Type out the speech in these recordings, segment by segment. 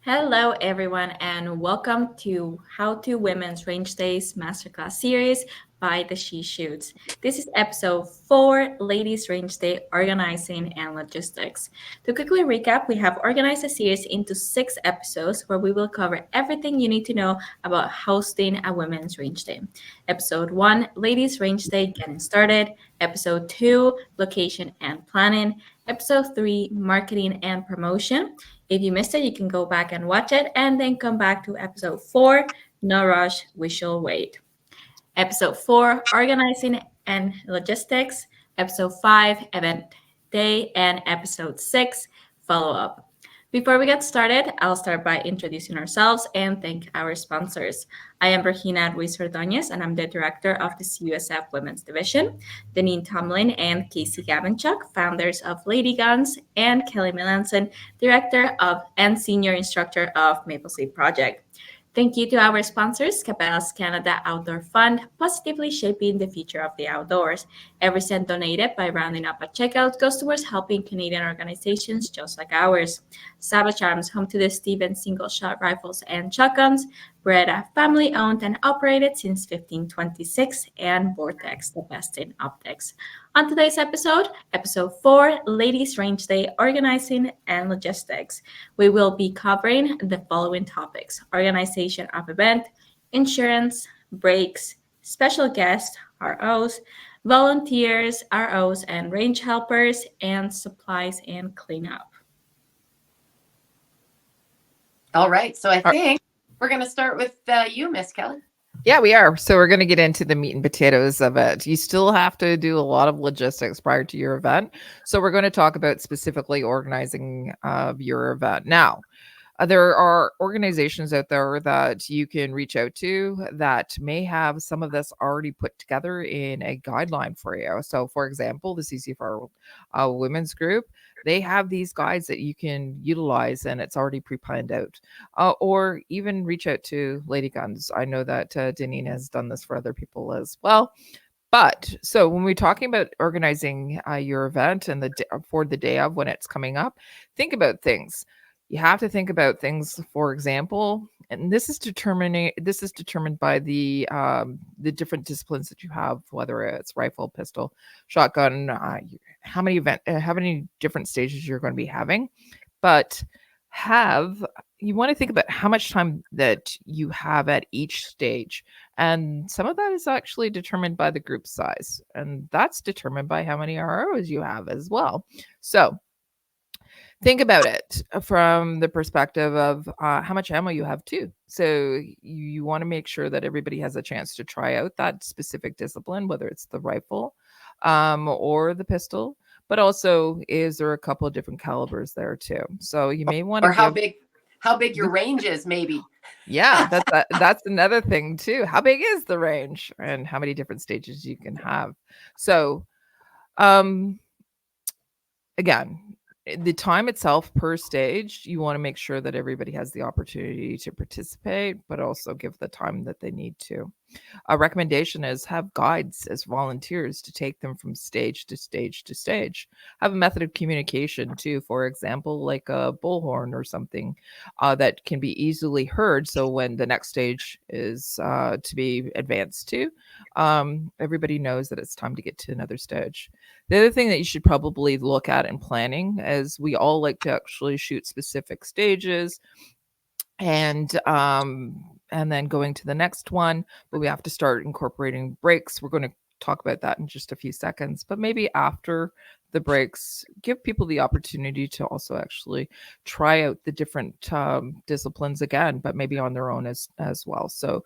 Hello, everyone, and welcome to How to Women's Range Days Masterclass series by the She Shoots. This is episode 4, Ladies Range Day Organizing and Logistics. To quickly recap, we have organized the series into 6 episodes where we will cover everything you need to know about hosting a Women's Range Day. Episode 1, Ladies Range Day Getting Started. Episode 2, Location and Planning. Episode 3, Marketing and Promotion. If you missed it, you can go back and watch it and then come back to episode 4, No Rush, We Shall Wait. Episode 4, Organizing and Logistics. Episode 5, Event Day. And episode 6, Follow Up. Before we get started, I'll start by introducing ourselves and thank our sponsors. I am Regina Ruiz Ordonez, and I'm the director of the CUSF Women's Division. Deneen Tomlin and Casey Gavinchuk, founders of Lady Guns, and Kelly Melanson, director of and senior instructor of Maple Sleep Project. Thank you to our sponsors, Cabela's Canada Outdoor Fund, positively shaping the future of the outdoors. Every cent donated by rounding up at checkout goes towards helping Canadian organizations just like ours. Savage Arms, home to the Stevens single-shot rifles and shotguns. Beretta, family-owned and operated since 1526. And Vortex, the best in optics. On today's episode 4, Ladies Range Day Organizing and Logistics. We will be covering the following topics: organization of event, insurance, breaks, special guests, ROs, volunteers, ROs, and range helpers, and supplies and cleanup. All right. So I think we're going to start with you, Miss Kelly. Yeah, we are. So we're going to get into the meat and potatoes of it. You still have to do a lot of logistics prior to your event. So we're going to talk about specifically organizing of your event. Now, there are organizations out there that you can reach out to that may have some of this already put together in a guideline for you. So, for example, the CCFR Women's Group, they have these guides that you can utilize and it's already pre-planned out. Or even reach out to Lady Guns. I know that Deneen has done this for other people as well. But so when we're talking about organizing your event and for the day of when it's coming up, think about things. You have to think about things, for example, and this is determined by the different disciplines that you have, whether it's rifle, pistol, shotgun, how many different stages you're going to be having. But you want to think about how much time that you have at each stage. And some of that is actually determined by the group size. And that's determined by how many ROs you have as well. So think about it from the perspective of how much ammo you have too. So you want to make sure that everybody has a chance to try out that specific discipline, whether it's the rifle or the pistol. But also, is there a couple of different calibers there too? So you may want to how big your range is, maybe. Yeah, that's another thing too. How big is the range, and how many different stages you can have? So, again, the time itself per stage, you want to make sure that everybody has the opportunity to participate, but also give the time that they need to. A recommendation is have guides as volunteers to take them from stage to stage to stage. Have a method of communication too, for example, like a bullhorn or something that can be easily heard. So when the next stage is to be advanced to, everybody knows that it's time to get to another stage. The other thing that you should probably look at in planning is we all like to actually shoot specific stages and then going to the next one, but we have to start incorporating breaks. We're going to talk about that in just a few seconds, but maybe after the breaks, give people the opportunity to also actually try out the different disciplines again, but maybe on their own as well. So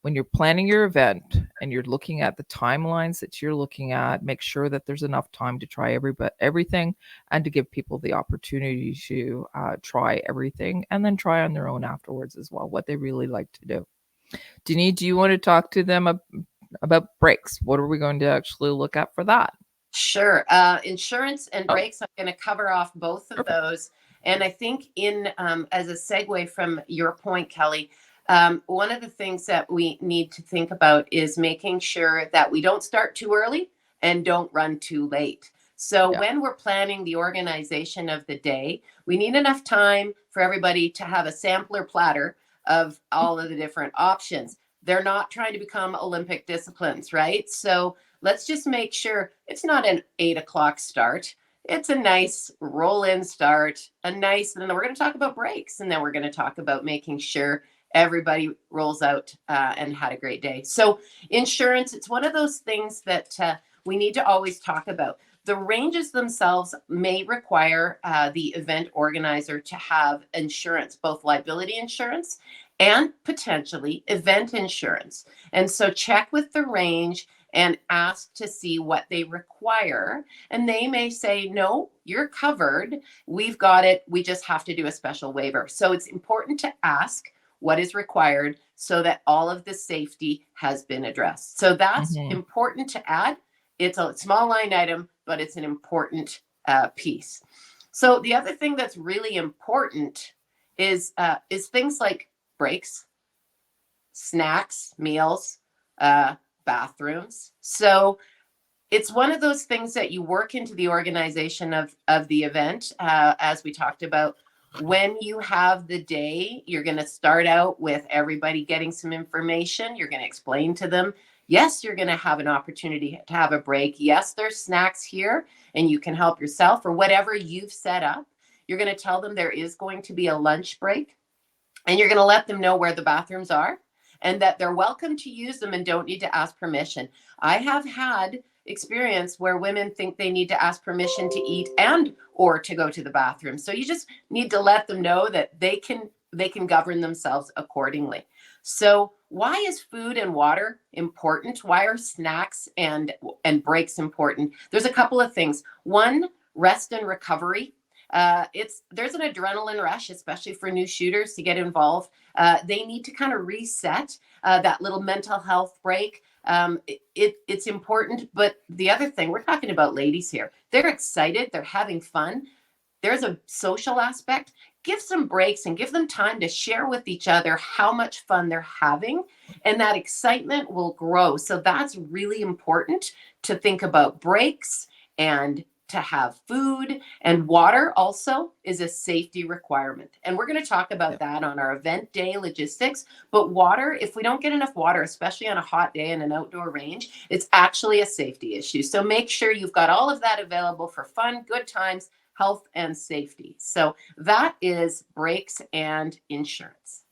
when you're planning your event and you're looking at the timelines that you're looking at, make sure that there's enough time to try everything and to give people the opportunity to try everything and then try on their own afterwards as well, what they really like to do. Denise, do you want to talk to them about breaks? What are we going to actually look at for that? Sure. Insurance and breaks, I'm going to cover off both of those. And I think as a segue from your point, Kelly, one of the things that we need to think about is making sure that we don't start too early and don't run too late. So Yeah. when we're planning the organization of the day, we need enough time for everybody to have a sampler platter of all of the different options. They're not trying to become Olympic disciplines, right? So let's just make sure it's not an 8 o'clock start. It's a nice roll in start, and then we're going to talk about breaks, and then we're going to talk about making sure everybody rolls out and had a great day. So insurance, it's one of those things that we need to always talk about. The ranges themselves may require the event organizer to have insurance, both liability insurance and potentially event insurance. And so check with the range and ask to see what they require. And they may say, no, you're covered. We've got it. We just have to do a special waiver. So it's important to ask what is required so that all of the safety has been addressed. So that's important to add. It's a small line item, but it's an important piece. So the other thing that's really important is things like breaks, snacks, meals, bathrooms. So it's one of those things that you work into the organization of the event, as we talked about. When you have the day, you're going to start out with everybody getting some information. You're going to explain to them, yes, you're going to have an opportunity to have a break. Yes, there's snacks here and you can help yourself or whatever you've set up. You're going to tell them there is going to be a lunch break, and you're going to let them know where the bathrooms are and that they're welcome to use them and don't need to ask permission. I have had experience where women think they need to ask permission to eat and or to go to the bathroom. So you just need to let them know that they can govern themselves accordingly. So why is food and water important? Why are snacks and breaks important? There's a couple of things. One, rest and recovery. There's an adrenaline rush, especially for new shooters to get involved. They need to kind of reset that little mental health break. It's important. But the other thing, we're talking about ladies here. They're excited. They're having fun. There's a social aspect. Give some breaks and give them time to share with each other how much fun they're having, and that excitement will grow. So that's really important to think about breaks and to have food, and water also is a safety requirement. And we're going to talk about that on our event day logistics. But water, if we don't get enough water, especially on a hot day in an outdoor range, it's actually a safety issue. So make sure you've got all of that available for fun, good times, health, and safety. So that is breaks and insurance.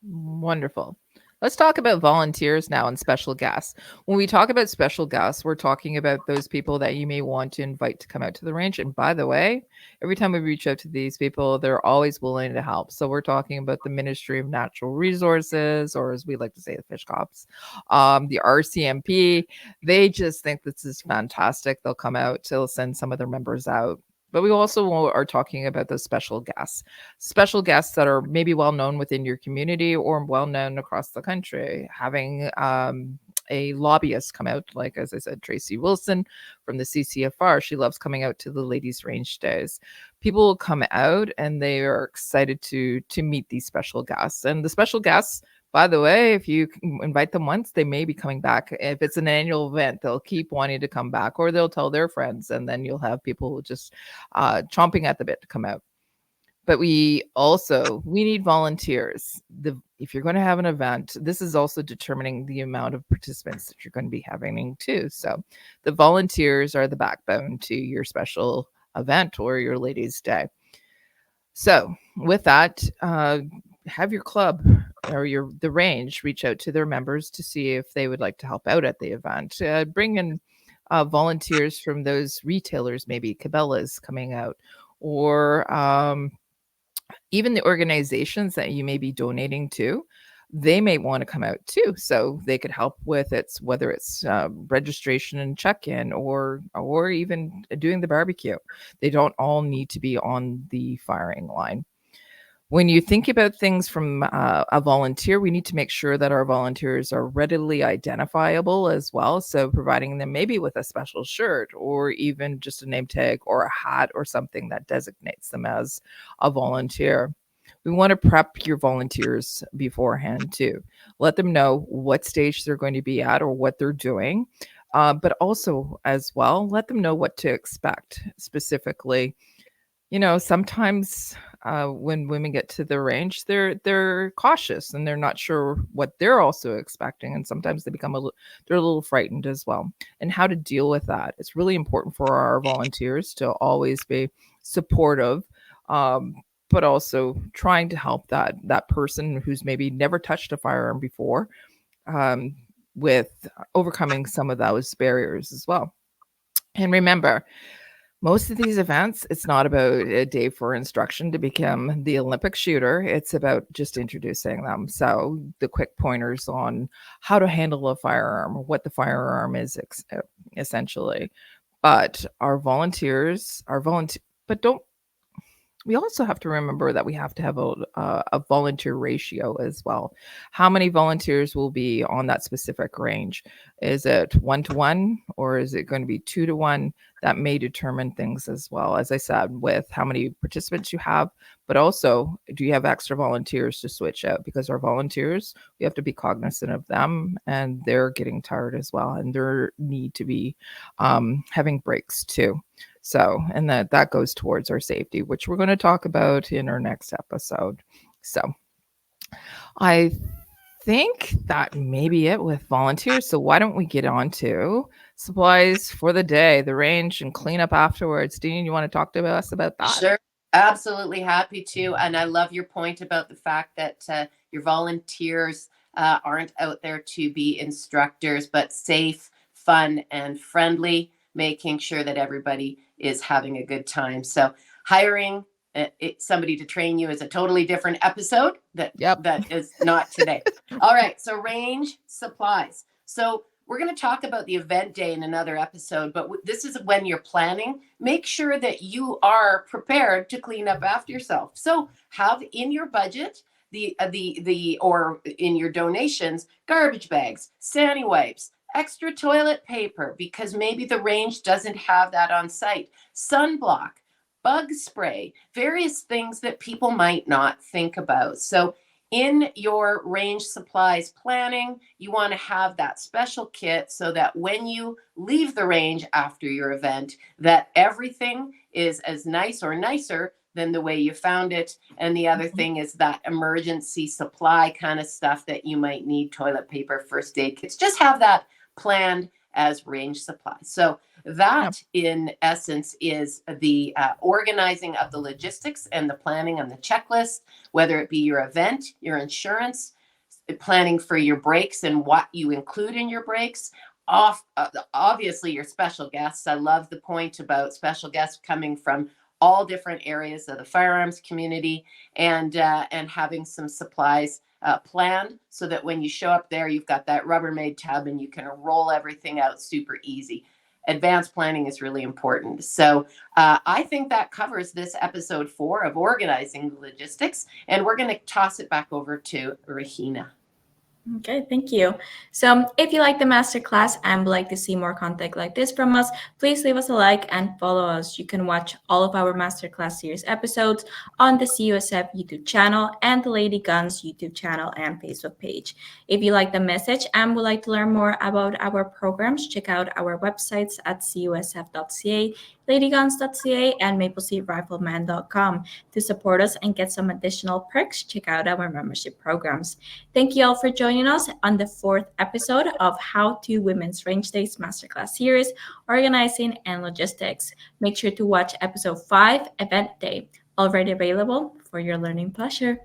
Wonderful. Let's talk about volunteers now and special guests. When we talk about special guests, we're talking about those people that you may want to invite to come out to the range. And by the way, every time we reach out to these people, they're always willing to help. So we're talking about the Ministry of Natural Resources, or as we like to say, the Fish Cops, the RCMP. They just think this is fantastic. They'll come out, they'll send some of their members out. But we also are talking about those special guests that are maybe well known within your community or well known across the country. Having a lobbyist come out, like as I said, Tracy Wilson from the CCFR. She loves coming out to the ladies' range days. People will come out and they are excited to meet these special guests. And the special guests, by the way, if you invite them once, they may be coming back. If it's an annual event, they'll keep wanting to come back, or they'll tell their friends, and then you'll have people just chomping at the bit to come out. But we need volunteers. If you're going to have an event, this is also determining the amount of participants that you're going to be having too. So the volunteers are the backbone to your special event or your ladies' day. So with that, have your club or the range reach out to their members to see if they would like to help out at the event. Bring in volunteers from those retailers, maybe Cabela's coming out, or even the organizations that you may be donating to. They may want to come out too, so they could help with whether it's registration and check-in, or even doing the barbecue. They don't all need to be on the firing line. When you think about things from a volunteer, we need to make sure that our volunteers are readily identifiable as well. So providing them maybe with a special shirt or even just a name tag or a hat or something that designates them as a volunteer. We want to prep your volunteers beforehand too. Let them know what stage they're going to be at or what they're doing. but also as well, let them know what to expect specifically. Sometimes when women get to the range, they're cautious and they're not sure what they're also expecting, and sometimes they're a little frightened as well. And how to deal with that? It's really important for our volunteers to always be supportive, but also trying to help that person who's maybe never touched a firearm before, um, with overcoming some of those barriers as well. And remember, most of these events, it's not about a day for instruction to become the Olympic shooter. It's about just introducing them. So the quick pointers on how to handle a firearm, what the firearm is essentially. But but don't we also have to remember that we have to have a volunteer ratio as well. How many volunteers will be on that specific range? Is it 1-to-1 or is it going to be 2-to-1? That may determine things as well, as I said, with how many participants you have, but also do you have extra volunteers to switch out? Because our volunteers, we have to be cognizant of them, and they're getting tired as well, and they need to be having breaks too. So, and that goes towards our safety, which we're going to talk about in our next episode. So I think that may be it with volunteers. So why don't we get on to supplies for the day, the range, and clean up afterwards? Dean, you want to talk to us about that? Sure. Absolutely happy to. And I love your point about the fact that your volunteers aren't out there to be instructors, but safe, fun, and friendly, making sure that everybody is having a good time. So hiring somebody to train you is a totally different episode that is not today. All right. So range supplies. So we're going to talk about the event day in another episode, but this is when you're planning. Make sure that you are prepared to clean up after yourself. So have in your budget or in your donations, garbage bags, sandy wipes, extra toilet paper, because maybe the range doesn't have that on site, sunblock, bug spray, various things that people might not think about. So in your range supplies planning, you want to have that special kit so that when you leave the range after your event, that everything is as nice or nicer than the way you found it. And the other thing is that emergency supply kind of stuff that you might need, toilet paper, first aid kits. Just have that planned as range supplies. So that in essence is the organizing of the logistics and the planning and the checklist, whether it be your event, your insurance, planning for your breaks and what you include in your breaks. Obviously your special guests. I love the point about special guests coming from all different areas of the firearms community, and having some supplies planned so that when you show up there, you've got that Rubbermaid tub and you can roll everything out super easy. Advanced planning is really important. So I think that covers this episode 4 of organizing logistics, and we're going to toss it back over to Regina. Okay, thank you. So if you like the masterclass and would like to see more content like this from us, please leave us a like and follow us. You can watch all of our masterclass series episodes on the CUSF YouTube channel and the Lady Guns YouTube channel and Facebook page. If you like the message and would like to learn more about our programs, check out our websites at cusf.ca, ladyguns.ca, and mapleseedrifleman.com. To support us and get some additional perks, check out our membership programs. Thank you all for joining us on the 4th episode of How to Women's Range Days Masterclass Series, Organizing and Logistics. Make sure to watch episode 5, Event Day, already available for your learning pleasure.